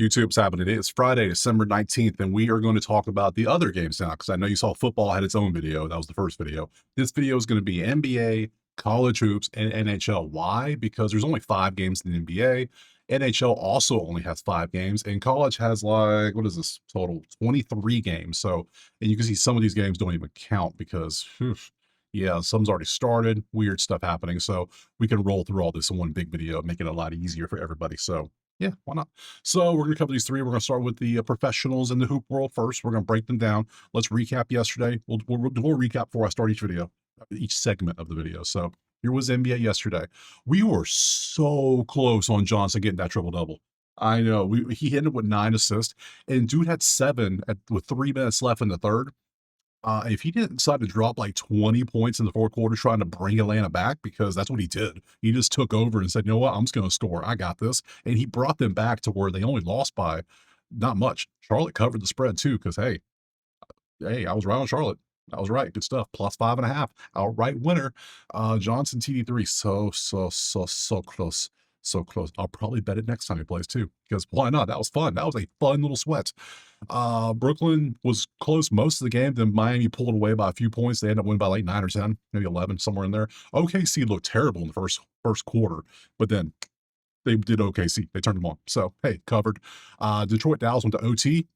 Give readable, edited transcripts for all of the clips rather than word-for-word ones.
YouTube's happening today. It's Friday, December 19th, and we are going to talk about the other games now because I know you saw football had its own video. That was the first video. This video is going to be NBA, college hoops, and NHL. Why? Because there's only 5 games in the NBA. NHL also only has 5 games, and college has like, what is this total? 23 games. So, and you can see some of these games don't even count because, yeah, some's already started, weird stuff happening. So we can roll through all this in one big video, make it a lot easier for everybody. So yeah, why not? So we're going to cover these three. We're going to start with the professionals in the hoop world first. We're going to break them down. Let's recap yesterday. We'll do a recap before I start each video, each segment of the video. So here was NBA yesterday. We were so close on Johnson getting that triple-double. I know. He ended with 9 assists, and dude had 7 with 3 minutes left in the third. If he didn't decide to drop like 20 points in the fourth quarter trying to bring Atlanta back, because that's what he did. He just took over and said, you know what, I'm just going to score. I got this. And he brought them back to where they only lost by not much. Charlotte covered the spread too, because hey, I was right on Charlotte. I was right. Good stuff. Plus 5.5. Outright winner. Johnson TD3. So close. So close. I'll probably bet it next time he plays too, because why not? That was fun. That was a fun little sweat. Brooklyn was close most of the game. Then Miami pulled away by a few points. They ended up winning by like 9 or 10, maybe 11, somewhere in there. OKC looked terrible in the first quarter, but then they did OKC. They turned them on. So hey, covered. Detroit Dallas went to OT.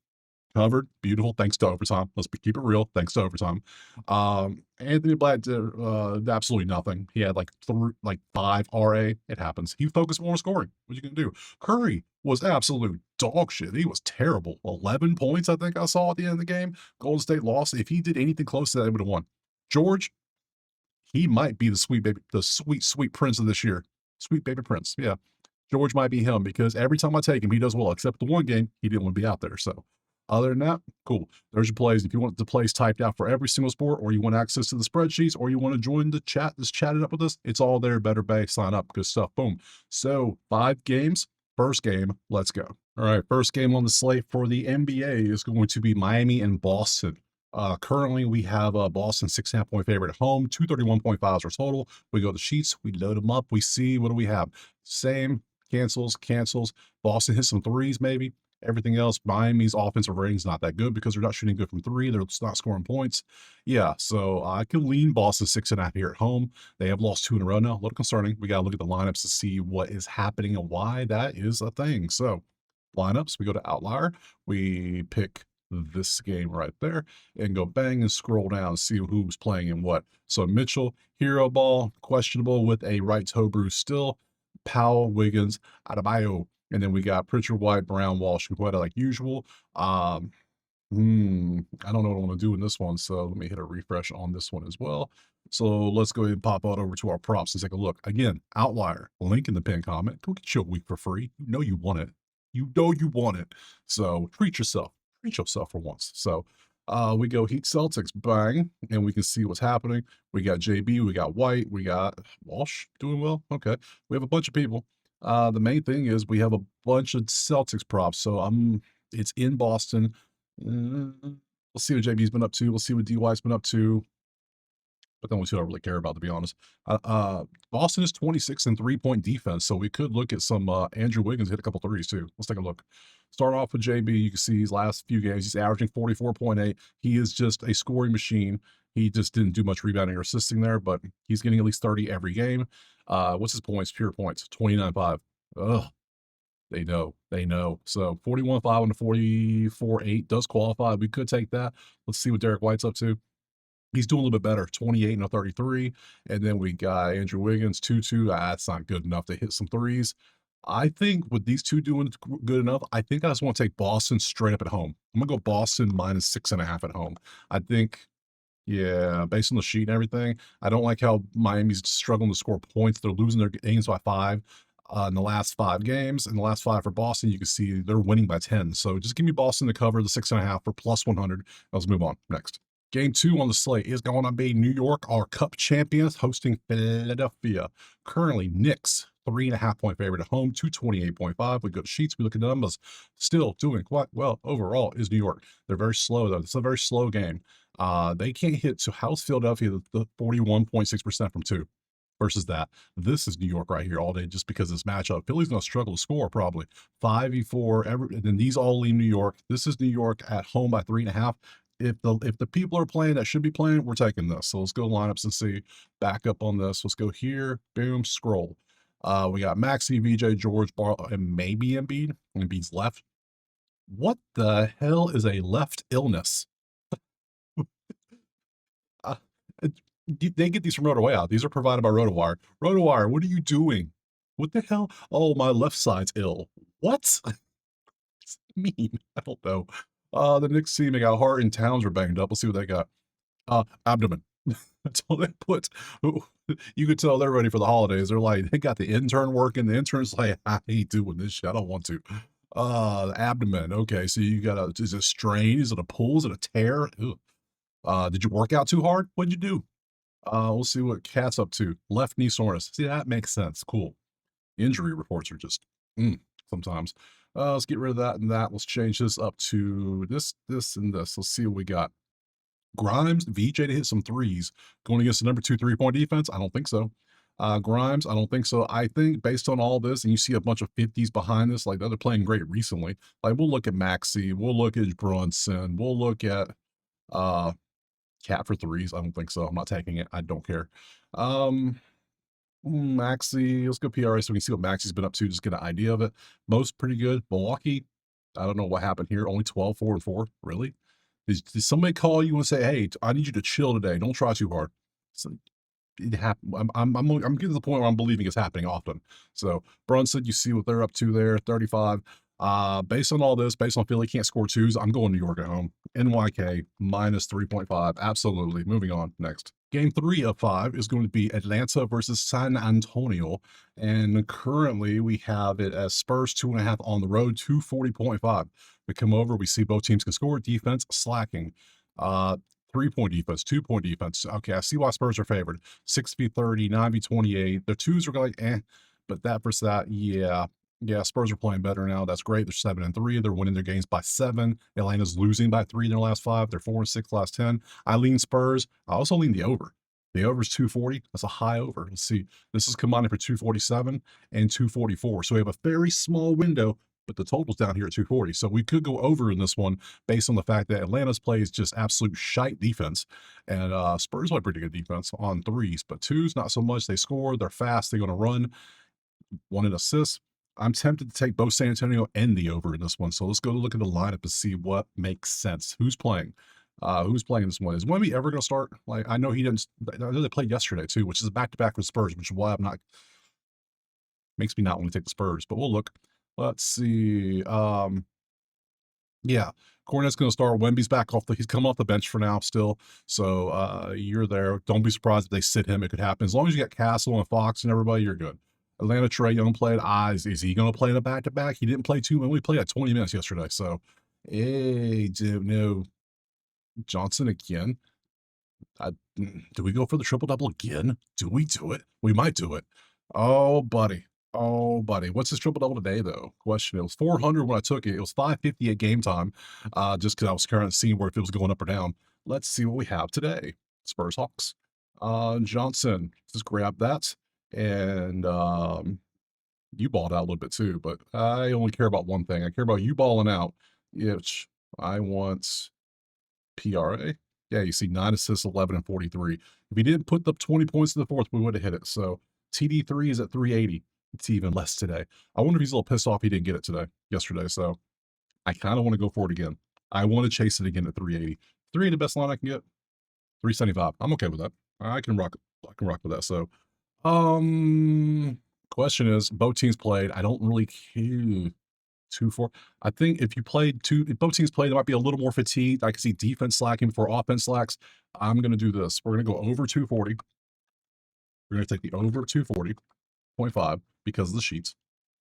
Covered. Beautiful. Thanks to overtime. Keep it real. Thanks to overtime. Anthony Black did absolutely nothing. He had like 5 RA. It happens. He focused more on scoring. What you gonna do? Curry was absolute dog shit. He was terrible. 11 points, I think I saw at the end of the game. Golden State lost. If he did anything close to that, they would have won. George, he might be the sweet prince of this year. Sweet baby prince. Yeah. George might be him because every time I take him, he does well, except the one game, he didn't want to be out there. So other than that, cool. There's your plays. If you want the plays typed out for every single sport, or you want access to the spreadsheets, or you want to join the chat, just chat it up with us, it's all there. Better Bay, sign up. Good stuff. Boom. So 5 games. First game, let's go. All right, first game on the slate for the NBA is going to be Miami and Boston. Currently, we have Boston 6.5-point favorite at home, 231.5 our total. We go to the sheets, we load them up, we see what do we have. Same, cancels. Boston hits some threes, maybe. Everything else, Miami's offensive rating's not that good because they're not shooting good from 3. They're not scoring points. Yeah, so I can lean Boston 6.5 here at home. They have lost 2 in a row now. A little concerning. We got to look at the lineups to see what is happening and why that is a thing. So lineups, we go to Outlier. We pick this game right there and go bang and scroll down and see who's playing in what. So Mitchell, hero ball, questionable with a right toe bruise still. Powell, Wiggins, Adebayo. And then we got Pritchard, White, Brown, Walsh, and Quetta like usual. I don't know what I want to do in this one, so let me hit a refresh on this one as well. So let's go ahead and pop on over to our props and take a look. Again, Outlier, link in the pinned comment. Go get your week for free. You know you want it. You know you want it. So treat yourself. Treat yourself for once. So we go Heat Celtics, bang, and we can see what's happening. We got JB, we got White, we got Walsh doing well. Okay. We have a bunch of people. The main thing is we have a bunch of Celtics props. So it's in Boston. We'll see what JB's been up to. We'll see what DY's been up to. But then we'll see what I really care about, to be honest. Boston is 26 in 3-point defense. So we could look at some Andrew Wiggins hit a couple threes too. Let's take a look. Start off with JB. You can see his last few games, he's averaging 44.8. He is just a scoring machine. He just didn't do much rebounding or assisting there, but he's getting at least 30 every game. What's his points? Pure points, 29.5. Ugh, they know. So 41.5 on the 44.8 does qualify. We could take that. Let's see what Derek White's up to. He's doing a little bit better, 28 and a 33. And then we got Andrew Wiggins, 2-2. That's not good enough to hit some threes. I think with these two doing good enough, I think I just want to take Boston straight up at home. I'm going to go Boston minus 6.5 at home. I think, yeah, based on the sheet and everything, I don't like how Miami's struggling to score points. They're losing their games by 5 in the last 5 games. In the last 5 for Boston, you can see they're winning by 10. So just give me Boston to cover the 6.5 for plus 100. Let's move on. Next. Game 2 on the slate is going to be New York, our Cup champions, hosting Philadelphia. Currently, Knicks, 3.5-point favorite at home, 228.5. We go to sheets, we look at the numbers. Still doing quite well overall is New York. They're very slow, though. It's a very slow game. They can't hit. So how's Philadelphia the 41.6% from 2? versus that. This is New York right here all day just because of this matchup. Philly's going to struggle to score probably 5v4. And then these all leave New York. This is New York at home by 3.5. If the people are playing that should be playing, we're taking this. So let's go lineups and see. Back up on this. Let's go here. Boom. Scroll. We got Maxey, VJ, George, Bar, and maybe Embiid. Embiid's left. What the hell is a left illness? Uh, they get these from RotoWire. These are provided by RotoWire. RotoWire, what are you doing? What the hell? Oh, my left side's ill. What? What does that mean? I don't know. The Knicks team, they got Hart and Towns are banged up. Let's see what they got. Abdomen. That's all they put. You could tell they're ready for the holidays. They're like, they got the intern working. The intern's like, I hate doing this shit. I don't want to. The abdomen. Okay, so you got a, is it a strain? Is it a pull? Is it a tear? Did you work out too hard? What'd you do? We'll see what Cat's up to. Left knee soreness. See, that makes sense. Cool. Injury reports are just sometimes. Let's get rid of that and that. Let's change this up to this, and this. Let's see what we got. Grimes, VJ to hit some threes. Going against the number 2 3-point defense? I don't think so. Grimes, I don't think so. I think based on all this, and you see a bunch of 50s behind this, like they're playing great recently. Like we'll look at Maxey, we'll look at Brunson, we'll look at Cat for threes. I don't think so. I'm not taking it. I don't care. Maxey, let's go PRA so we can see what Maxey's been up to, just get an idea of it. Most pretty good. Milwaukee, I don't know what happened here. Only 12, 4 and 4. Really? Did somebody call you and say, hey, I need you to chill today. Don't try too hard. So it happened. I'm getting to the point where I'm believing it's happening often. So Brunson, you see what they're up to there, 35. Based on all this, based on Philly can't score twos, I'm going New York at home. NYK minus 3.5. Absolutely. Moving on. Next. Game 3 of 5 is going to be Atlanta versus San Antonio. And currently we have it as Spurs 2.5 on the road, 240.5. We come over, we see both teams can score. Defense slacking. 3-point defense, 2-point defense. Okay, I see why Spurs are favored. 6v30, 9v28. The twos are like, but that versus that, yeah. Yeah, Spurs are playing better now. That's great. They're 7-3. They're winning their games by 7. Atlanta's losing by 3 in their last 5. They're 4-6 last 10. I lean Spurs. I also lean the over. The over is 240. That's a high over. Let's see. This is combining for 247 and 244. So we have a very small window, but the total's down here at 240. So we could go over in this one based on the fact that Atlanta's plays just absolute shite defense. And Spurs play pretty good defense on threes, but twos, not so much. They score. They're fast. They're going to run. 1 an assist. I'm tempted to take both San Antonio and the over in this one. So let's go look at the lineup and see what makes sense. Who's playing? Who's playing this one? Is Wemby ever going to start? Like, I know he didn't. I know they played yesterday too, which is a back-to-back with Spurs, which is why I'm not. Makes me not want to take the Spurs, but we'll look. Let's see. Yeah, Cornet's going to start. Wemby's back off he's come off the bench for now still. So you're there. Don't be surprised if they sit him. It could happen. As long as you got Castle and Fox and everybody, you're good. Atlanta, Trae Young played. Is he going to play in a back-to-back? He didn't play too many. We played at 20 minutes yesterday. So, hey, dude, no. Johnson again. Do we go for the triple-double again? Do we do it? We might do it. Oh, buddy. Oh, buddy. What's his triple-double today, though? Question. It was 400 when I took it. It was 550 at game time, just because I was currently seeing where if it was going up or down. Let's see what we have today. Spurs Hawks. Johnson. Just grab that. And you balled out a little bit too, but I only care about one thing. I care about you balling out, which I want PRA. Yeah, you see 9 assists, 11 and 43. If he didn't put the 20 points in the fourth, we would have hit it. So TD3 is at 380. It's even less today. I wonder if he's a little pissed off he didn't get it yesterday. So I kind of want to go for it again. I want to chase it again at 380. 380 the best line I can get. 375. I'm okay with that. I can rock with that. So question is, both teams played. I don't really care. 2-4. I think if both teams played, it might be a little more fatigued. I can see defense slacking before offense slacks. I'm going to do this. We're going to go over 240. We're going to take the over 240.5 because of the sheets.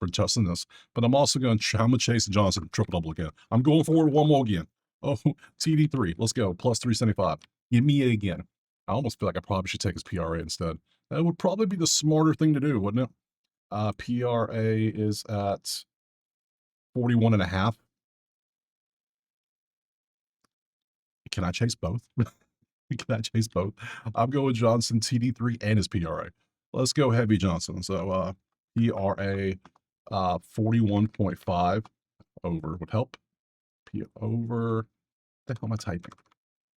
We're trusting this. But I'm also going to chase Johnson triple-double again. I'm going forward one more again. Oh, TD3. Let's go. Plus 375. Give me it again. I almost feel like I probably should take his PRA instead. That would probably be the smarter thing to do, wouldn't it? PRA is at 41.5. Can I chase both? Can I chase both? I'm going Johnson, TD3, and his PRA. Let's go Heavy Johnson. So PRA 41.5 over would help. P over, the hell am I typing?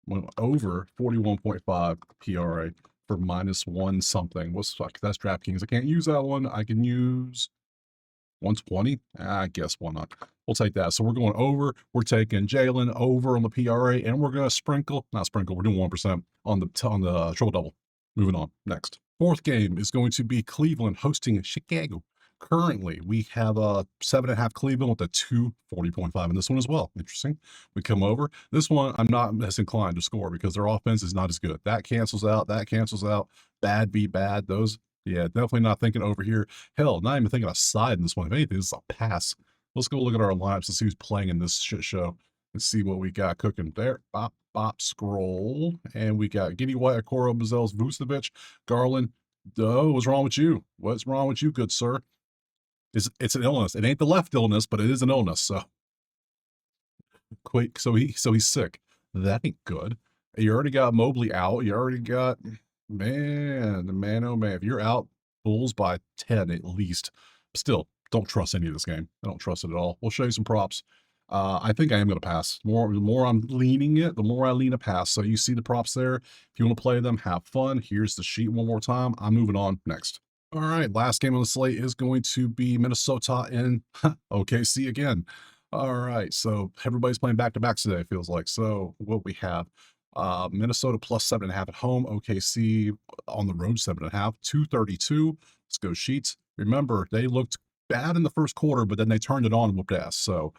Went over 41.5 PRA for -1 something. What's fuck? That's DraftKings. I can't use that one. I can use 120. I guess why not? We'll take that. So we're going over. We're taking Jalen over on the PRA, and we're gonna sprinkle, not sprinkle. We're doing 1% on the triple double. Moving on. Next, fourth game is going to be Cleveland hosting Chicago. Currently, we have a 7.5 Cleveland with a 240.5 in this one as well. Interesting. We come over. This one, I'm not as inclined to score because their offense is not as good. That cancels out. That cancels out. Bad beat bad. Those, yeah, definitely not thinking over here. Hell, not even thinking a side in this one. If anything, this is a pass. Let's go look at our lineups and see who's playing in this shit show and see what we got cooking there. Bop, bop, scroll. And we got Giddy White, Okoro, Bazels, Vucevic, Garland. Oh, what's wrong with you? What's wrong with you, good sir? It's an illness. It ain't the left illness, but it is an illness. So quick. So he's sick. That ain't good. You already got Mobley out. You already got man, oh man. If you're out Bulls by 10 at least, still don't trust any of this game. I don't trust it at all. We'll show you some props. I think I am going to pass. The more I'm leaning it, the more I lean a pass. So you see the props there. If you want to play them, have fun. Here's the sheet one more time. I'm moving on next. All right, last game on the slate is going to be Minnesota and OKC again. All right, so everybody's playing back-to-backs today, it feels like. So what we have, Minnesota plus 7.5 at home, OKC on the road 7.5, 232. Let's go Sheets. Remember, they looked bad in the first quarter, but then they turned it on and whooped ass. So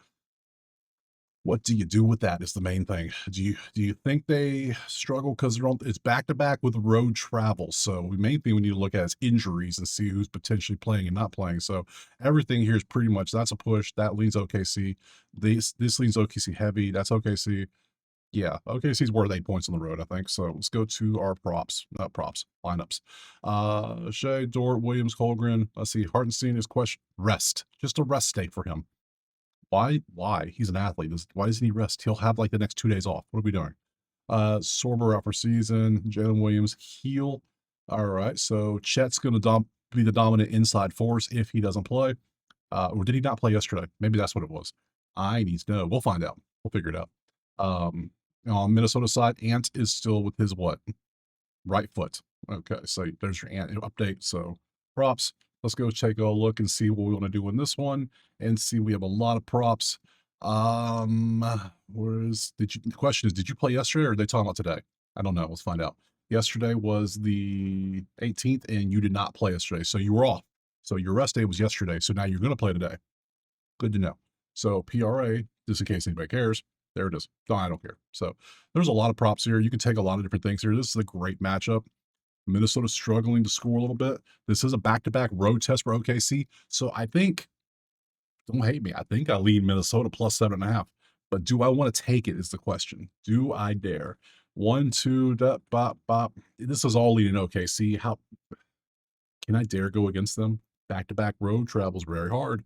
what do you do with that is the main thing. Do you think they struggle because it's back to back with road travel? So the main thing we need to look at is injuries and see who's potentially playing and not playing. So everything here is pretty much that's a push. That leans OKC. This leans OKC heavy. That's OKC. Yeah, OKC's worth 8 points on the road, I think. So let's go to our lineups. Shea, Dort, Williams, Holmgren. Let's see. Hartenstein is question rest. Just a rest day for him. Why? He's an athlete. Why doesn't he rest? He'll have like the next 2 days off. What are we doing? Sorber out for season. Jalen Williams heel. All right. So Chet's going to be the dominant inside force if he doesn't play. Or did he not play yesterday? Maybe that's what it was. I need to know. We'll find out. We'll figure it out. On Minnesota side, Ant is still with his what? Right foot. Okay. So there's your Ant update. So props. Let's go take a look and see what we want to do in this one and see we have a lot of props. The question is, did you play yesterday or are they talking about today? I don't know. Let's find out. Yesterday was the 18th and you did not play yesterday. So you were off. So your rest day was yesterday. So now you're going to play today. Good to know. So PRA, just in case anybody cares, there it is. No, I don't care. So there's a lot of props here. You can take a lot of different things here. This is a great matchup. Minnesota's struggling to score a little bit. This is a back-to-back road test for OKC. So I think, don't hate me, I think I lean Minnesota plus 7.5. But do I want to take it is the question. Do I dare? 1, 2, bop, bop. This is all leading OKC. How can I dare go against them? Back-to-back road travels very hard.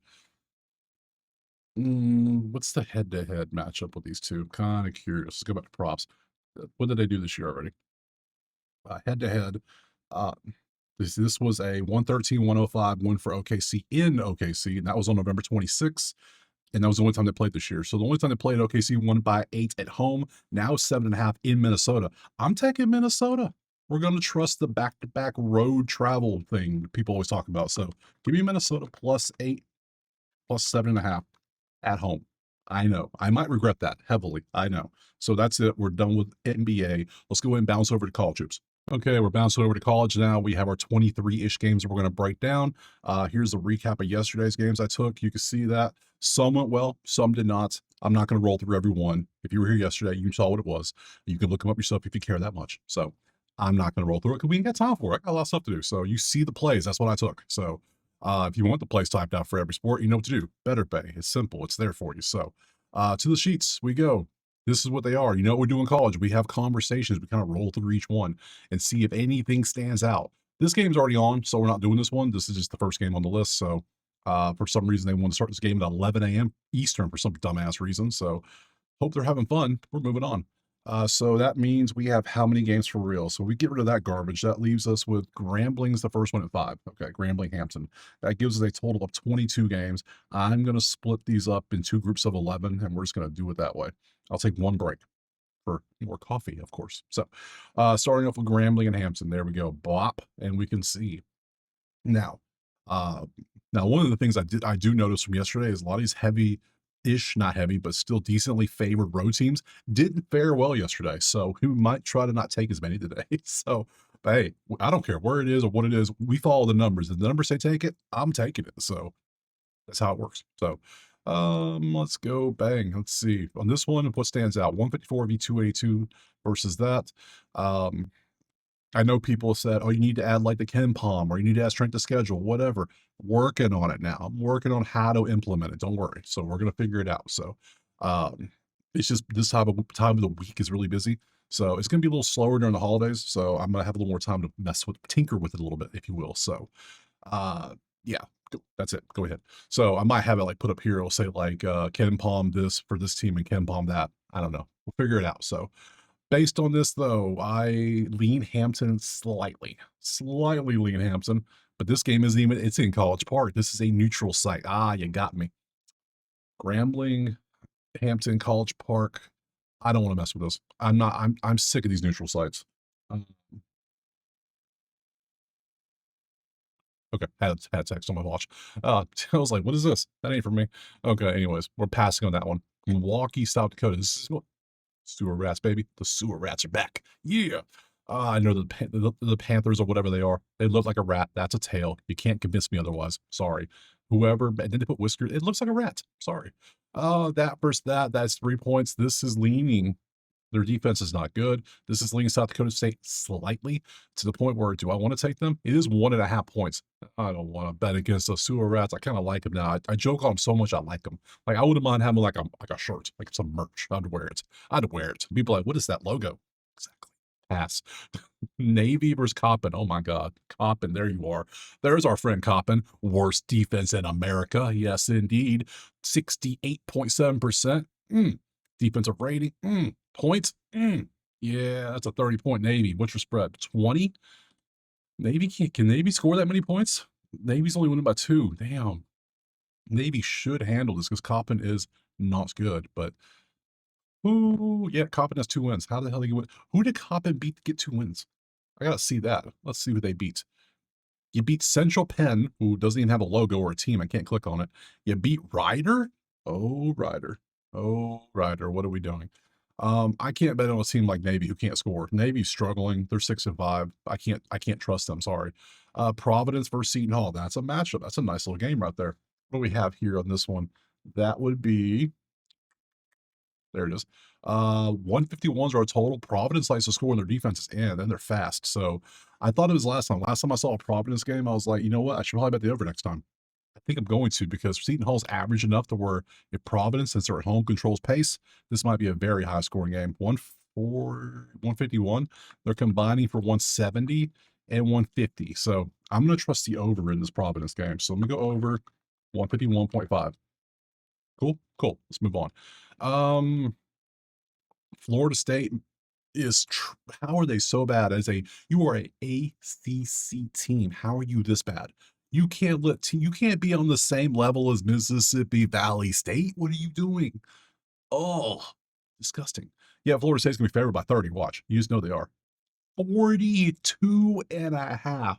What's the head-to-head matchup with these two? Kind of curious. Let's go back to props. What did they do this year already? Head-to-head. This was a 113-105 win for OKC in OKC, and that was on November 26th, and that was the only time they played this year. So the only time they played, OKC won by 8 at home. Now 7.5 in Minnesota. I'm taking Minnesota. We're going to trust the back-to-back road travel thing people always talk about. So give me Minnesota plus 8, plus 7.5 at home. I know. I might regret that heavily. I know. So that's it. We're done with NBA. Let's go ahead and bounce over to college hoops. Okay, we're bouncing over to college now. We have our 23-ish games that we're going to break down. Here's a recap of yesterday's games I took. You can see that some went well, some did not. I'm not going to roll through every one. If you were here yesterday, you saw what it was. You can look them up yourself if you care that much. So I'm not going to roll through it because we ain't got time for it. I got a lot of stuff to do. So you see the plays. That's what I took. So if you want the plays typed out for every sport, you know what to do. Better Pay. It's simple. It's there for you. So to the sheets we go. This is what they are. You know what we do in college. We have conversations. We kind of roll through each one and see if anything stands out. This game's already on, so we're not doing this one. This is just the first game on the list. So for some reason, they want to start this game at 11 a.m. Eastern for some dumbass reason. So hope they're having fun. We're moving on. So that means we have how many games for real? So we get rid of that garbage. That leaves us with Grambling's the first one at 5. Okay, Grambling Hampton. That gives us a total of 22 games. I'm going to split these up in 2 groups of 11, and we're just going to do it that way. I'll take one break for more coffee, of course. So starting off with Grambling and Hampton. There we go. Bop, and we can see. Now, uh, now one of the things I do notice from yesterday is a lot of these heavy-ish, not heavy, but still decently favored road teams didn't fare well yesterday. So we might try to not take as many today. So, but hey, I don't care where it is or what it is. We follow the numbers. If the numbers say take it, I'm taking it. So that's how it works. So let's go bang. Let's see. On this one, what stands out? 154 v 282 versus that. Um, I know people said, "Oh, you need to add like the Ken Palm, or you need to add strength to schedule, whatever." Working on it now. I'm working on how to implement it. Don't worry. So we're gonna figure it out. So um, it's just this time of the week is really busy. So it's gonna be a little slower during the holidays. So I'm gonna have a little more time to tinker with it a little bit, if you will. So yeah, that's it. Go ahead. So I might have it like put up here. It'll say like Ken Palm this for this team and Ken Palm that. I don't know. We'll figure it out. So based on this, though, I lean Hampton slightly lean Hampton, but this game isn't even, it's in College Park. This is a neutral site. Ah, you got me. Grambling, Hampton, College Park. I don't want to mess with this. I'm sick of these neutral sites. Um, okay, had text on my watch. I was like, what is this? That ain't for me. Okay, anyways, we're passing on that one. Milwaukee, South Dakota. This is sewer rats, baby. The sewer rats are back. Yeah. I know the Panthers or whatever they are. They look like a rat. That's a tail. You can't convince me otherwise. Sorry. Whoever, and then they put whiskers. It looks like a rat. Sorry. That versus that. That's 3 points. This is leaning. Their defense is not good. This is leaning South Dakota State slightly to the point where do I want to take them? It is 1.5 points. I don't want to bet against those sewer rats. I kind of like them now. I joke on them so much. I like them. Like I wouldn't mind having like a shirt, like some merch. I'd wear it. I'd wear it. People are like, what is that logo? Exactly. Pass. Navy versus Coppin. Oh my God. Coppin, there you are. There's our friend Coppin. Worst defense in America. Yes, indeed. 68.7%. Defensive rating. Points. Yeah, that's a 30-point Navy. What's your spread? 20? Navy can Navy score that many points? Navy's only winning by 2. Damn. Navy should handle this because Coppin is not good, but ooh, yeah, Coppin has 2 wins. How the hell did he win? Who did Coppin beat to get 2 wins? I gotta see that. Let's see who they beat. You beat Central Penn, who doesn't even have a logo or a team. I can't click on it. You beat Ryder? Oh, Ryder. Oh, Ryder. What are we doing? I can't bet on a team like Navy who can't score. Navy's struggling. They're 6-5. I can't trust them. Sorry. Providence versus Seton Hall. That's a matchup. That's a nice little game right there. What do we have here on this one? That would be there it is. 151s are a total. Providence likes to score when their defense is in, and they're fast. So I thought it was last time. Last time I saw a Providence game, I was like, you know what? I should probably bet the over next time. I think I'm going to because Seton Hall's average enough to where if Providence, since they're at home, controls pace, this might be a very high scoring game. 151. They're combining for 170 and 150. So I'm going to trust the over in this Providence game. So I'm going to go over 151.5. Cool. Cool. Let's move on. Florida State is how are they so bad as you are a ACC team? How are you this bad? You can't be on the same level as Mississippi Valley State. What are you doing? Oh, disgusting. Yeah, Florida State's gonna be favored by 30. Watch. You just know they are. 42.5.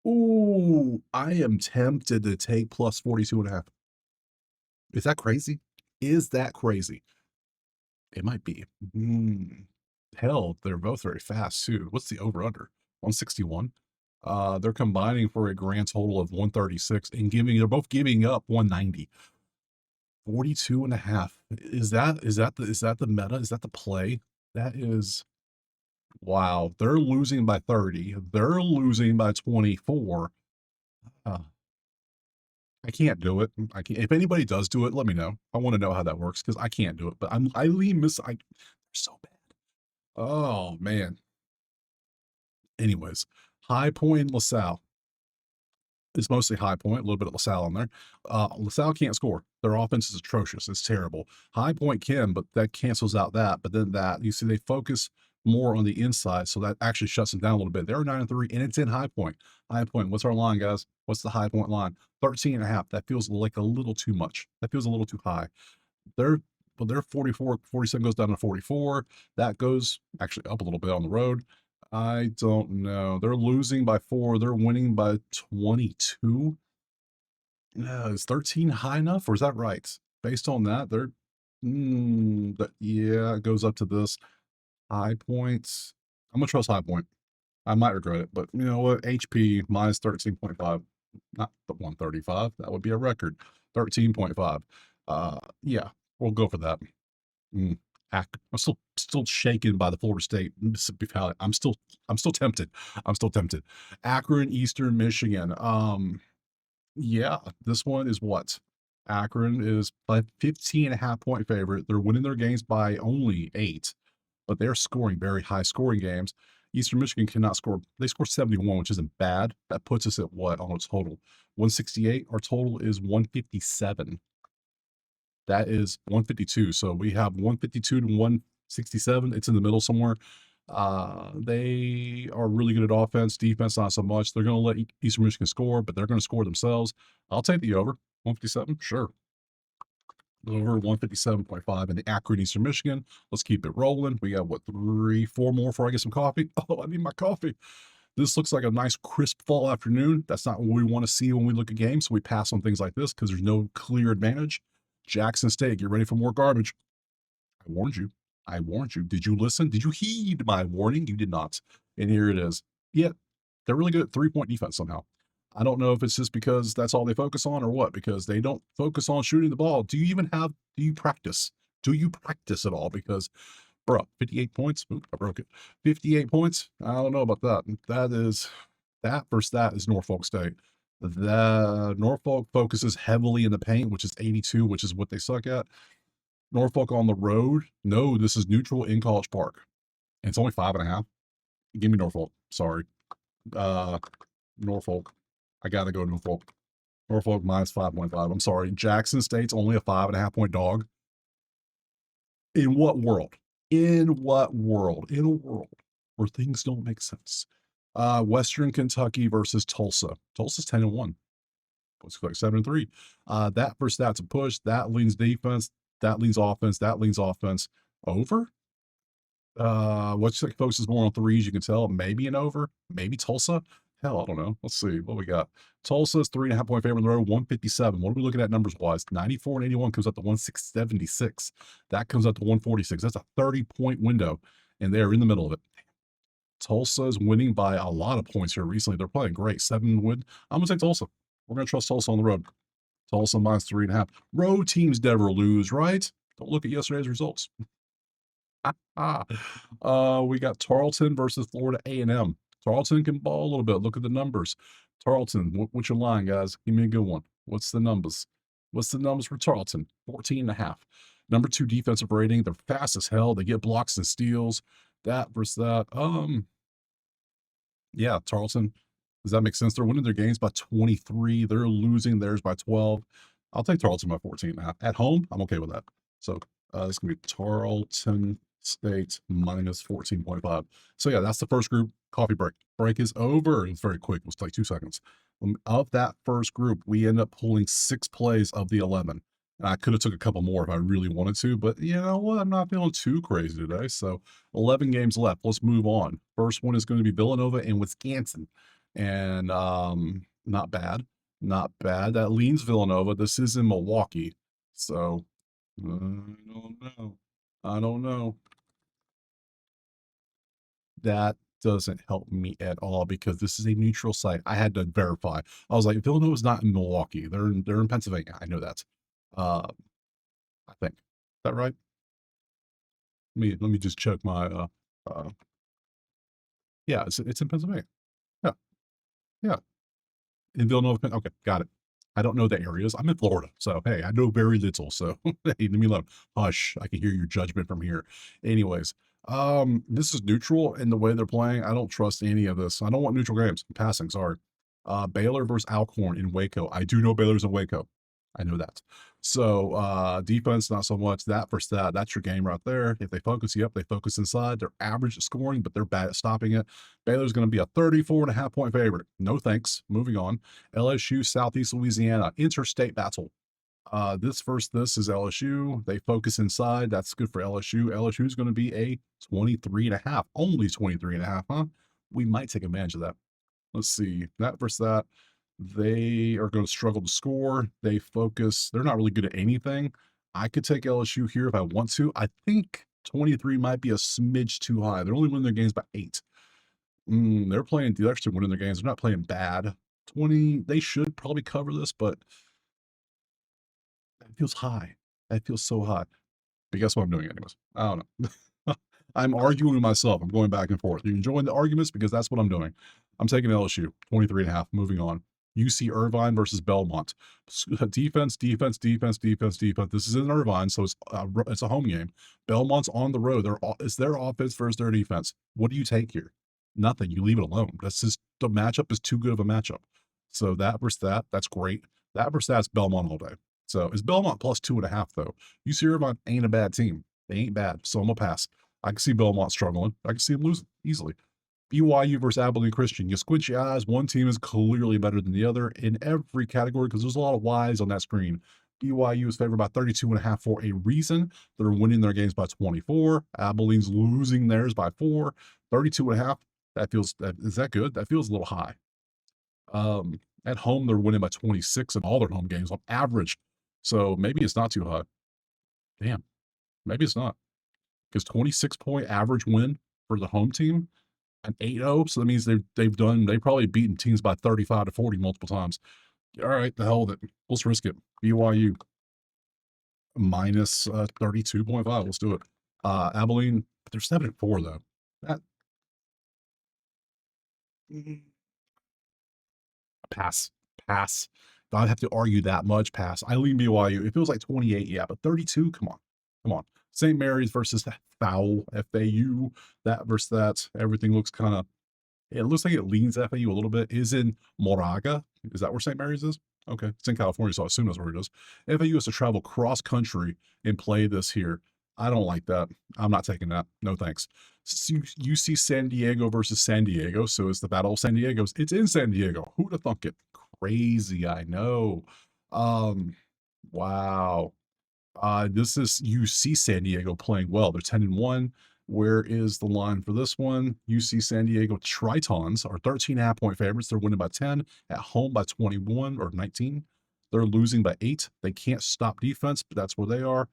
Ooh, I am tempted to take plus 42.5. Is that crazy? Is that crazy? It might be. Hell, they're both very fast too. What's the over under? 161. They're combining for a grand total of 136 and they're both giving up 190. 42.5. Is that the meta? Is that the play? That is wow. They're losing by 30. They're losing by 24. Uh, I can't do it. I can't. If anybody does do it, let me know. I want to know how that works because I can't do it. But I lean miss. They're so bad. Oh man. Anyways, High Point LaSalle. It's mostly High Point, a little bit of LaSalle in there. LaSalle can't score. Their offense is atrocious. It's terrible. High Point can, but that cancels out that. But then that, you see, they focus more on the inside, so that actually shuts them down a little bit. They're 9-3, and it's in High Point. High Point, what's our line, guys? What's the High Point line? 13.5. That feels like a little too much. That feels a little too high. They're but they're 44, 47 goes down to 44. That goes actually up a little bit on the road. I don't know. They're losing by 4. They're winning by 22. Is 13 high enough, or is that right? Based on that, they're yeah, it goes up to this. High points. I'm gonna trust High Point. I might regret it, but you know what? HP minus 13.5, not the 135. That would be a record. 13.5. Yeah, we'll go for that. Mm, I'm still shaken by the Florida State Mississippi Valley. I'm still tempted. I'm still tempted. Akron, Eastern Michigan. Yeah, this one is what? Akron is a 15.5 point favorite. They're winning their games by only 8, but they're scoring very high scoring games. Eastern Michigan cannot score. They score 71, which isn't bad. That puts us at what on a total? 168. Our total is 157. That is 152. So we have 152 to 167. It's in the middle somewhere. They are really good at offense, defense, not so much. They're going to let Eastern Michigan score, but they're going to score themselves. I'll take the over 157. Sure. Over 157.5 in the Akron, Eastern Michigan. Let's keep it rolling. We got what, 3, 4 more before I get some coffee? Oh, I need my coffee. This looks like a nice crisp fall afternoon. That's not what we want to see when we look at games. So we pass on things like this because there's no clear advantage. Jackson State, get ready for more garbage. I warned you. I warned you. Did you listen? Did you heed my warning? You did not. And here it is. Yeah, they're really good at 3-point defense somehow. I don't know if it's just because that's all they focus on or what, because they don't focus on shooting the ball. Do you practice? Do you practice at all? Because, bro, 58 points. Oop, I broke it. 58 points. I don't know about that. That versus that is Norfolk State. The Norfolk focuses heavily in the paint, which is 82, which is what they suck at. Norfolk on the road. No, this is neutral in College Park. And it's only 5.5. Give me Norfolk. Sorry. Norfolk. I gotta go Norfolk. Norfolk minus 5.5. I'm sorry. Jackson State's only a 5.5 point dog. In what world? In what world? In a world where things don't make sense. Western Kentucky versus Tulsa. Tulsa's 10-1. Looks like 7-3. That versus that's a push. That leans defense. That leans offense. That leans offense. Over. What's like focuses more on threes, you can tell. Maybe an over. Maybe Tulsa. Hell, I don't know. Let's see what we got. Tulsa's 3.5 point favorite in the road, 157. What are we looking at numbers wise? 94 and 81 comes out to 176. That comes out to 146. That's a 30-point window, and they're in the middle of it. Tulsa is winning by a lot of points here recently. They're playing great. 7 win. I'm gonna take Tulsa. We're gonna trust Tulsa on the road. Tulsa minus 3.5. Road teams never lose, right? Don't look at yesterday's results. We got Tarleton versus Florida A&M. Tarleton can ball a little bit. Look at the numbers. Tarleton, what's your line, guys? Give me a good one. What's the numbers? What's the numbers for Tarleton? 14.5. Number 2 defensive rating. They're fast as hell. They get blocks and steals. That versus that. Yeah, Tarleton. Does that make sense? They're winning their games by 23. They're losing theirs by 12. I'll take Tarleton by 14.5. At home, I'm okay with that. So it's gonna be Tarleton State minus 14.5. So yeah, that's the first group. Coffee break. Break is over. It's very quick. It was like 2 seconds. Of that first group, we end up pulling 6 plays of the 11. And I could have took a couple more if I really wanted to, but you know what? I'm not feeling too crazy today. So 11 games left. Let's move on. First one is going to be Villanova and Wisconsin. And not bad. Not bad. That leans Villanova. This is in Milwaukee. So I don't know. I don't know. That doesn't help me at all because this is a neutral site. I had to verify. I was like, Villanova's not in Milwaukee. They're in Pennsylvania. I know that. Uh, I think. Is that right? Let me just check my yeah, it's in Pennsylvania. Yeah. Yeah. In Villanova, okay, got it. I don't know the areas. I'm in Florida, so hey, I know very little. So hey, leave me alone. Hush, I can hear your judgment from here. Anyways, this is neutral in the way they're playing. I don't trust any of this. I don't want neutral games. I'm passing, sorry. Baylor versus Alcorn in Waco. I do know Baylor's in Waco. I know that. So defense, not so much. That versus that, that's your game right there. If they focus you up, they focus inside. They're average at scoring, but they're bad at stopping it. Baylor's going to be a 34.5 point favorite. No thanks. Moving on. LSU, Southeast Louisiana, interstate battle. This versus this is LSU. They focus inside. That's good for LSU. LSU is going to be a 23.5. Only 23.5, huh? We might take advantage of that. Let's see. That versus that. They are going to struggle to score. They focus. They're not really good at anything. I could take LSU here if I want to. I think 23 might be a smidge too high. They're only winning their games by 8. They're actually winning their games. They're not playing bad. 20, they should probably cover this, but it feels high. That feels so high. But guess what I'm doing anyways? I don't know. I'm arguing with myself. I'm going back and forth. You enjoying the arguments? Because that's what I'm doing. I'm taking LSU, 23.5. Moving on. UC Irvine versus Belmont. Defense, defense, defense, defense, defense. This is in Irvine, so it's a home game. Belmont's on the road. It's their offense versus their defense. What do you take here? Nothing. You leave it alone. That's just the matchup is too good of a matchup. So that versus that, that's great. That versus that's Belmont all day. So is Belmont plus 2.5 though? UC Irvine ain't a bad team. They ain't bad. So I'm gonna pass. I can see Belmont struggling. I can see them losing easily. BYU versus Abilene Christian. You squint your eyes. One team is clearly better than the other in every category because there's a lot of Y's on that screen. BYU is favored by 32.5 for a reason. They're winning their games by 24. Abilene's losing theirs by 4. 32.5. Is that good? That feels a little high. At home, they're winning by 26 in all their home games on average. So maybe it's not too high. Damn. Maybe it's not. Because 26-point average win for the home team, an 8-0. So that means they've probably beaten teams by 35 to 40 multiple times. All right, the hell with it. Let's risk it. BYU minus 32.5. Let's do it. Abilene, but they're 7-4 though. That pass. Pass. Don't have to argue that much. Pass. I lean BYU. It feels like 28, yeah, but 32. Come on, come on. St. Mary's versus FAU. That versus that. Everything looks kind of. It looks like it leans FAU a little bit. Is in Moraga. Is that where St. Mary's is? Okay, it's in California, so I assume that's where it is. FAU has to travel cross country and play this here. I don't like that. I'm not taking that. No thanks. UC San Diego versus San Diego. So it's the Battle of San Diego's. It's in San Diego. Who'd have thunk it? Crazy, I know. Wow. This is UC San Diego playing well. They're 10-1. Where is the line for this one? UC San Diego Tritons are 13.5-point favorites. They're winning by 10, at home by 21 or 19. They're losing by 8. They can't stop defense, but that's where they are.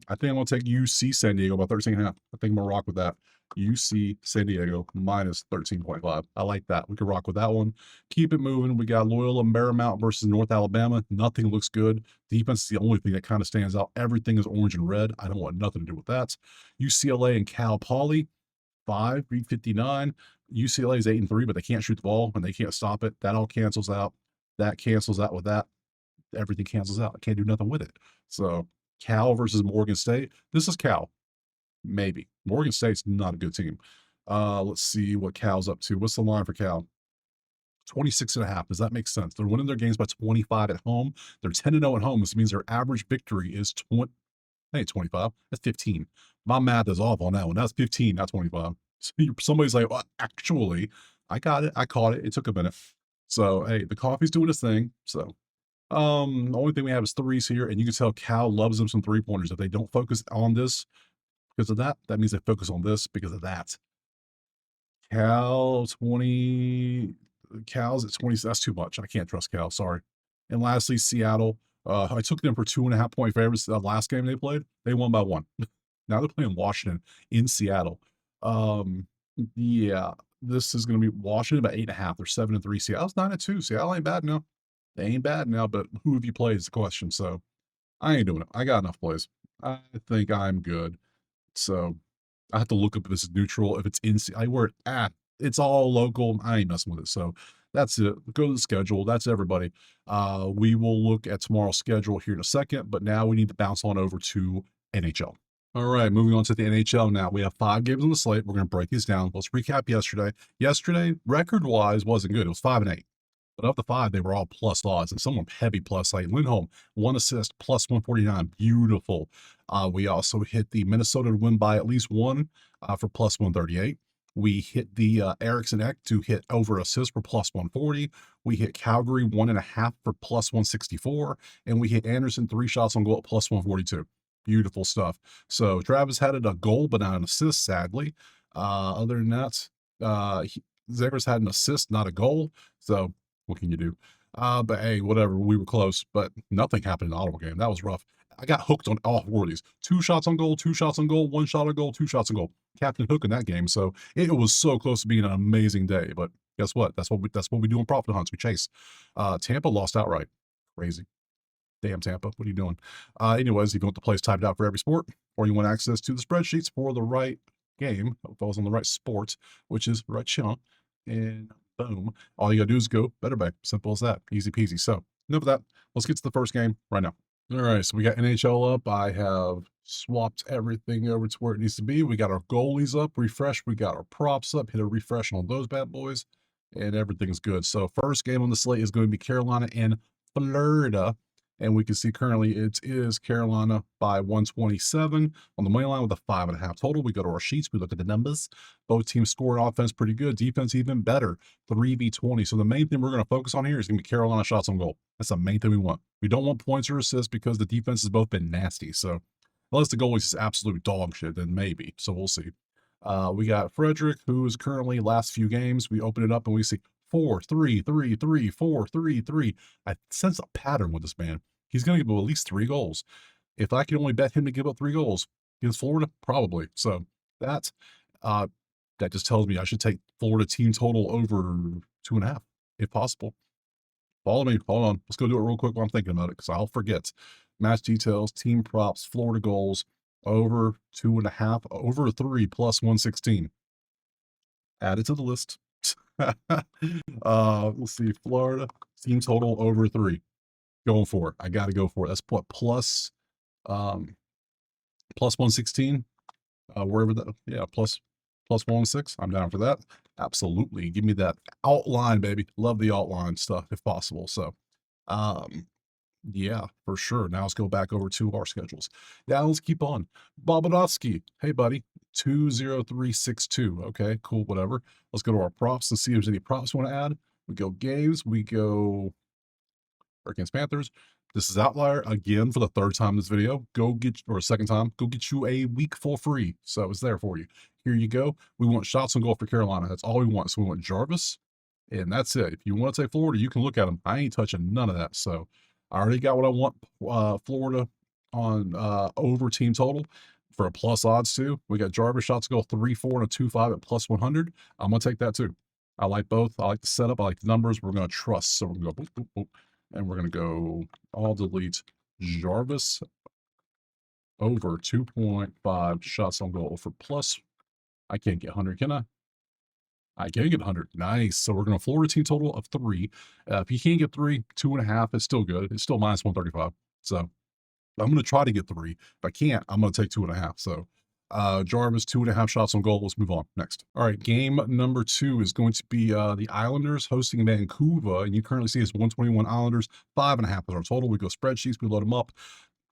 I think I'm going to take UC San Diego by 13.5. I think I'm going to rock with that. UC San Diego minus 13.5. I like that. We could rock with that one. Keep it moving. We got Loyola Marymount versus North Alabama. Nothing looks good. Defense is the only thing that kind of stands out. Everything is orange and red. I don't want nothing to do with that. UCLA and Cal Poly, 359. UCLA is 8-3, but they can't shoot the ball and they can't stop it. That all cancels out. That cancels out with that. Everything cancels out. I can't do nothing with it. So Cal versus Morgan State. This is Cal. Maybe. Morgan State's not a good team. Let's see what Cal's up to. What's the line for Cal? 26.5. Does that make sense? They're winning their games by 25 at home. They're 10-0 at home. This means their average victory is 25. That's 15. My math is off on that one. That's 15, not 25. So somebody's like, well, actually, I got it. I caught it. It took a minute. So, hey, the coffee's doing its thing. So, the only thing we have is threes here, and you can tell Cal loves them some 3-pointers. If they don't focus on this because of that, that means they focus on this because of that. Cal's at 20. That's too much. I can't trust Cal. Sorry. And lastly, Seattle. I took them for 2.5-point favorites the last game they played. They won by 1. Now they're playing Washington in Seattle. Yeah, this is going to be Washington by 8.5. They're 7-3. Seattle's 9-2. Seattle ain't bad now. They ain't bad now, but who have you played is the question. So I ain't doing it. I got enough plays. I think I'm good. So I have to look up if it's neutral, if it's in, it's all local. I ain't messing with it. So that's it. Go to the schedule. That's everybody. We will look at tomorrow's schedule here in a second, but now we need to bounce on over to NHL. All right, moving on to the NHL now. We have 5 games on the slate. We're going to break these down. Let's recap yesterday. Yesterday, record-wise, wasn't good. It was 5-8. But of the 5, they were all plus odds, and some were heavy plus. Like Lindholm, 1 assist, plus 149, beautiful. We also hit the Minnesota to win by at least 1 for plus 138. We hit the Eriksson Ek to hit over assist for plus 140. We hit Calgary 1.5 for plus 164, and we hit Anderson 3 shots on goal at plus 142. Beautiful stuff. So Travis had it a goal, but not an assist, sadly. Other than that, Zavers had an assist, not a goal. So what can you do? But hey, whatever. We were close, but nothing happened in the Ottawa game. That was rough. I got hooked on all 4 of these. 2 shots on goal, 2 shots on goal, 1 shot on goal, 2 shots on goal. Captain Hook in that game. So it was so close to being an amazing day. But guess what? That's what we do in profit hunts. We chase. Tampa lost outright. Crazy. Damn, Tampa. What are you doing? Anyways, if you want the plays typed out for every sport, or you want access to the spreadsheets for the right game, if I was on the right sport, which is right channel, and boom, all you gotta do is go better bet. Simple as that. Easy peasy. So, enough of that. Let's get to the first game right now. All right, so we got NHL up. I have swapped everything over to where it needs to be. We got our goalies up, refresh. We got our props up, hit a refresh on those bad boys, and everything's good. So, first game on the slate is going to be Carolina and Florida. And we can see currently it is Carolina by 127 on the money line with a 5.5 total. We go to our sheets. We look at the numbers. Both teams scoring offense pretty good. Defense even better. 3v20. So the main thing we're going to focus on here is going to be Carolina shots on goal. That's the main thing we want. We don't want points or assists because the defense has both been nasty. So unless the goalie is absolute dog shit, then maybe. So we'll see. We got Frederick, who is currently last few games. We open it up and we see 4-3-3-3, 4-3-3. I sense a pattern with this man. He's going to give up at least 3 goals. If I can only bet him to give up 3 goals against Florida, probably. So that just tells me I should take Florida team total over 2.5, if possible. Follow me. Hold on. Let's go do it real quick while I'm thinking about it, because I'll forget. Match details, team props, Florida goals, over 2.5, over 3 plus 116. Add it to the list. Let's see. Florida team total over 3. Going for it. I got to go for it. That's what plus 116. Wherever that, yeah, plus 116. I'm down for that. Absolutely. Give me that outline, baby. Love the outline stuff if possible. So, yeah, for sure. Now let's go back over to our schedules. Yeah, let's keep on. Bobadowski. Hey, buddy. 20362. Okay, cool. Whatever. Let's go to our props and see if there's any props we want to add. We go games. We go Hurricanes Panthers. This is Outlier again for the 3rd time in this video. Go get, or 2nd time, go get you a week for free. So it's there for you. Here you go. We want shots on goal for Carolina. That's all we want. So we want Jarvis, and that's it. If you want to take Florida, you can look at them. I ain't touching none of that. So I already got what I want. Florida on over team total for a plus odds too. We got Jarvis shots to go 3-4 and a 2-5 at plus 100. I'm gonna take that too. I like both. I like the setup. I like the numbers. We're gonna trust. So we're gonna go boop, boop, boop. And we're going to go all delete Jarvis over 2.5 shots on goal for plus. I can't get 100, can I? I can get 100. Nice. So we're going to Florida team total of 3. If you can't get 3, 2.5 is still good. It's still minus 135. So I'm going to try to get 3. If I can't, I'm going to take 2.5. So Jarvis, 2.5 shots on goal. Let's move on. Next. All right. Game number 2 is going to be the Islanders hosting Vancouver. And you currently see it's 121 Islanders, 5.5 is our total. We go spreadsheets. We load them up.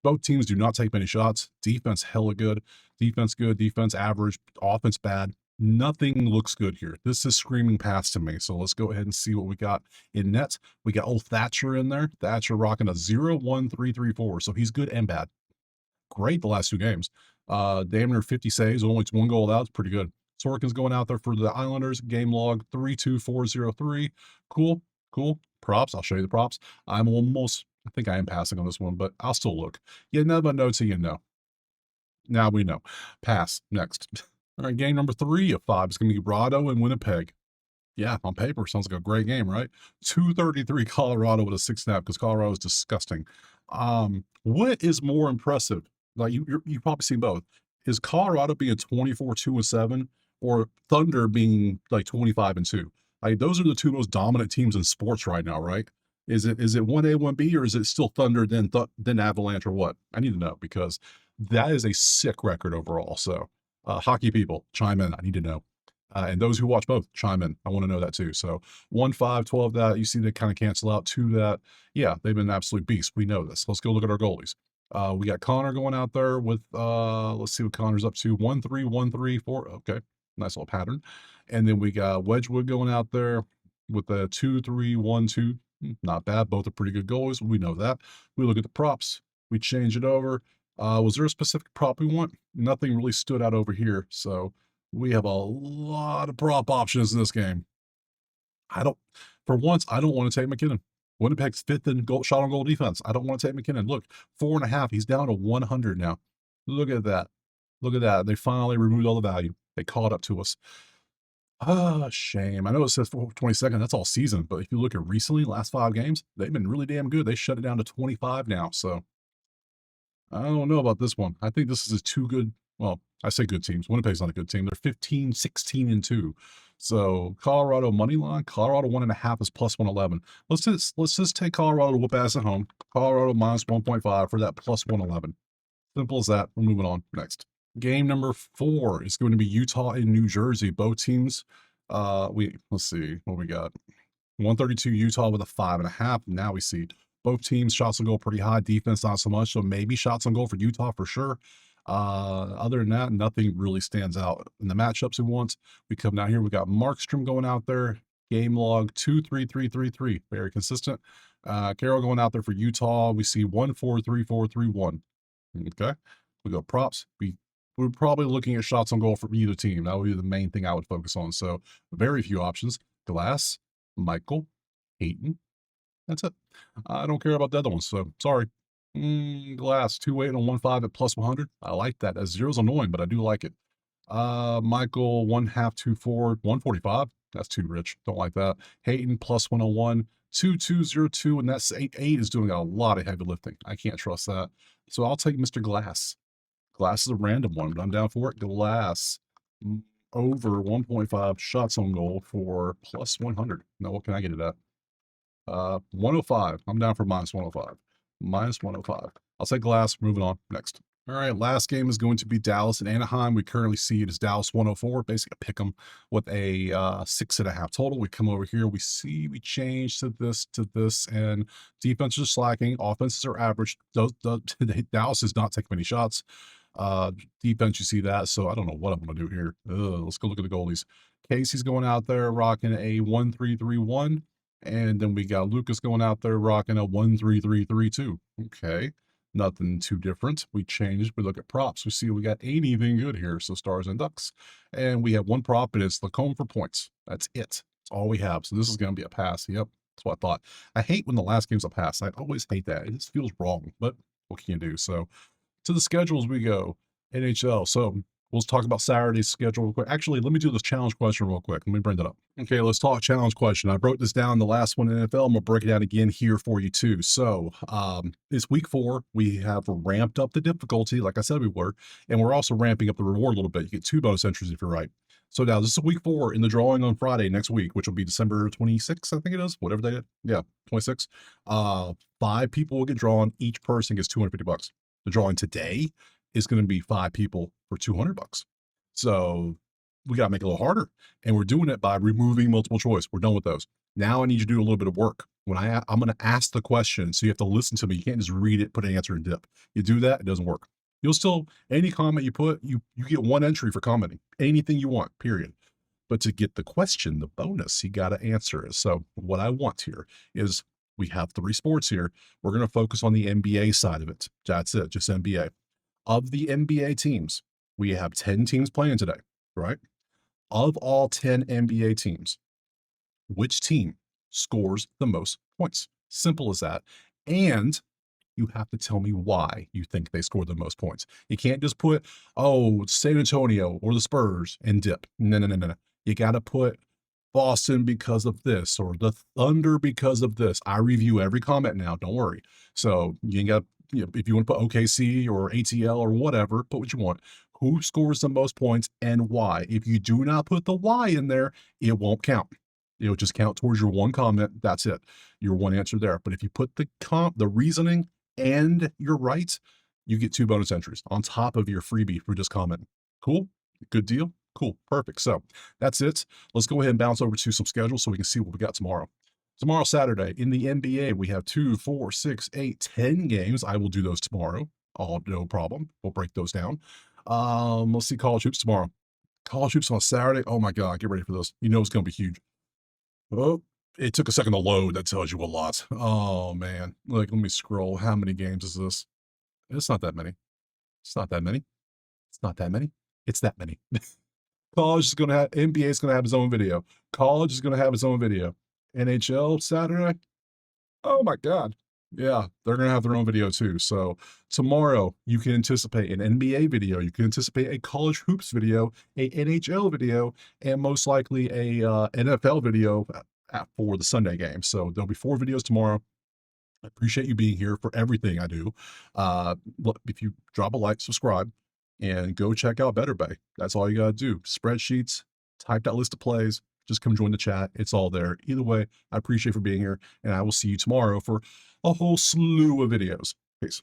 Both teams do not take many shots. Defense, hella good. Defense, good. Defense, average. Offense, bad. Nothing looks good here. This is screaming pass to me. So let's go ahead and see what we got in net. We got old Thatcher in there. Thatcher rocking a 0-1-3-3-4. So he's good and bad. Great the last 2 games. Damn near 50 saves, only 1 goal out. It's pretty good. Sorkin's going out there for the Islanders. Game log 32403. Cool. Props. I'll show you the props. I think I am passing on this one, but I'll still look. You never know till you know. Now we know. Pass. Next. All right, game number 3 of 5 is going to be Rado and Winnipeg. Yeah, on paper, sounds like a great game, right? 233 Colorado with a 6.5 because Colorado is disgusting. What is more impressive? Like you've probably seen both. Is Colorado being 24-2-7 or Thunder being like 25-2? Like those are the 2 most dominant teams in sports right now, right? Is it 1A, 1B, or is it still Thunder, then Avalanche, or what? I need to know because that is a sick record overall. So hockey people, chime in. I need to know. And those who watch both, chime in. I want to know that too. So 1, 5, 12, that you see they kind of cancel out. 2, that, yeah, they've been absolute beasts. We know this. Let's go look at our goalies. We got Connor going out there with let's see what Connor's up to. 1, 3, 1, 3, 4. Okay. Nice little pattern. And then we got Wedgwood going out there with a 2, 3, 1, 2. Not bad. Both are pretty good goalies. We know that. We look at the props. We change it over. Was there a specific prop we want? Nothing really stood out over here. So we have a lot of prop options in this game. I don't, for once, I don't want to take McKinnon. Winnipeg's fifth in goal, shot on goal defense. I don't want to take McKinnon. Look, 4.5. He's down to 100 now. Look at that. Look at that. They finally removed all the value. They caught up to us. Ah, shame. I know it says 22nd. That's all season. But if you look at recently, last 5 games, they've been really damn good. They shut it down to 25 now. So I don't know about this one. I think this is a too good. Well, I say good teams. Winnipeg's not a good team. They're 15, 16, and 2. So Colorado money line, Colorado 1.5 is plus 111. Let's just take Colorado to whoop ass at home. Colorado minus 1.5 for that plus 111. Simple as that. We're moving on. Next. Game number 4 is going to be Utah and New Jersey. Both teams, let's see what we got. 132 Utah with a 5.5. Now we see both teams shots on goal pretty high, defense not so much. So maybe shots on goal for Utah for sure. Other than that, nothing really stands out in the matchups we want. We come down here, we got Markstrom going out there. Game log 2-3-3-3-3, very consistent. Carroll going out there for Utah. We see 1-4-3-4-3-1. Okay, we go props. We're probably looking at shots on goal for either team. That would be the main thing I would focus on. So very few options. Glass, Michael, Hayton. That's it. I don't care about the other ones. So sorry. Glass 2-8 and 1-5 at plus 100. I like that. That zero's annoying, but I do like it. Michael 1/2 2-4 145. That's too rich. Don't like that. Hayton plus 101 2-2-0-2, and that's 8-8 is doing a lot of heavy lifting. I can't trust that. So I'll take Mr. Glass. Glass is a random one, but I'm down for it. Glass over 1.5 shots on goal for plus 100. Now what can I get it at? 105. I'm down for minus 105. Minus 105. I'll say Glass. Moving on. Next. All right. Last game is going to be Dallas and Anaheim. We currently see it as Dallas 104. Basically, pick them with a 6.5 total. We come over here. We change to this, and defenses are slacking. Offenses are average. Dallas is not taking many shots. Defense, you see that. So I don't know what I'm going to do here. Let's go look at the goalies. Casey's going out there rocking a 1-3-3-1. And then we got Lucas going out there rocking a 1-3-3-3-2. Okay. Nothing too different. We changed. We look at props. We see we got anything good here. So Stars and Ducks. And we have one prop, and it's Lacombe for points. That's it. That's all we have. So this is going to be a pass. Yep. That's what I thought. I hate when the last game's a pass. I always hate that. It just feels wrong. But what can you do? So to the schedules we go. NHL. So we'll talk about Saturday's schedule real quick. Actually, let me do this challenge question real quick. Let me bring that up. Okay, let's talk challenge question. I broke this down the last one in NFL. I'm going to break it down again here for you too. So it's week 4. We have ramped up the difficulty, like I said we were, and we're also ramping up the reward a little bit. You get 2 bonus entries if you're right. So now this is week 4 in the drawing on Friday next week, which will be December 26th, I think it is, whatever they did. Yeah, 26. 5 people will get drawn. Each person gets $250. The drawing today is going to be 5 people for $200. So we got to make it a little harder. And we're doing it by removing multiple choice. We're done with those. Now I need you to do a little bit of work. When I'm going to ask the question, so you have to listen to me. You can't just read it, put an answer and dip. You do that, it doesn't work. You'll still, any comment you put, you get 1 entry for commenting. Anything you want, period. But to get the question, the bonus, you got to answer it. So what I want here is we have 3 sports here. We're going to focus on the NBA side of it. That's it, just NBA. Of the NBA teams, we have 10 teams playing today, right? Of all 10 NBA teams, which team scores the most points? Simple as that. And you have to tell me why you think they scored the most points. You can't just put, oh, San Antonio or the Spurs and dip. No. You got to put Boston because of this or the Thunder because of this. I review every comment now. Don't worry. So you got, if you want to put OKC or ATL or whatever, put what you want. Who scores the most points and why? If you do not put the why in there, it won't count. It'll just count towards your 1 comment. That's it. Your 1 answer there. But if you put the reasoning and you're right, you get 2 bonus entries on top of your freebie for just commenting. Cool? Good deal? Cool. Perfect. So that's it. Let's go ahead and bounce over to some schedules so we can see what we got tomorrow. Tomorrow, Saturday, in the NBA, we have 2, 4, 6, 8, 10 games. I will do those tomorrow. All no problem. We'll break those down. Let's see college hoops tomorrow. College hoops on Saturday. Oh my God, get ready for this. You know it's gonna be huge. Oh, it took a second to load. That tells you a lot. Oh man. Like, let me scroll. How many games is this? It's not that many. It's not that many. It's not that many. It's that many. College is gonna have NBA is gonna have its own video. College is gonna have its own video. NHL Saturday. Oh my God. Yeah, they're gonna have their own video too. So tomorrow you can anticipate an NBA video, you can anticipate a college hoops video, a NHL video, and most likely a NFL video for the Sunday game. So there'll be 4 videos tomorrow. I appreciate you being here for everything I do. Look, if you drop a like, subscribe, and go check out Better Bay. That's all you gotta do. Spreadsheets, type that list of plays, just come join the chat. It's all there. Either way, I appreciate you for being here, and I will see you tomorrow for a whole slew of videos. Peace.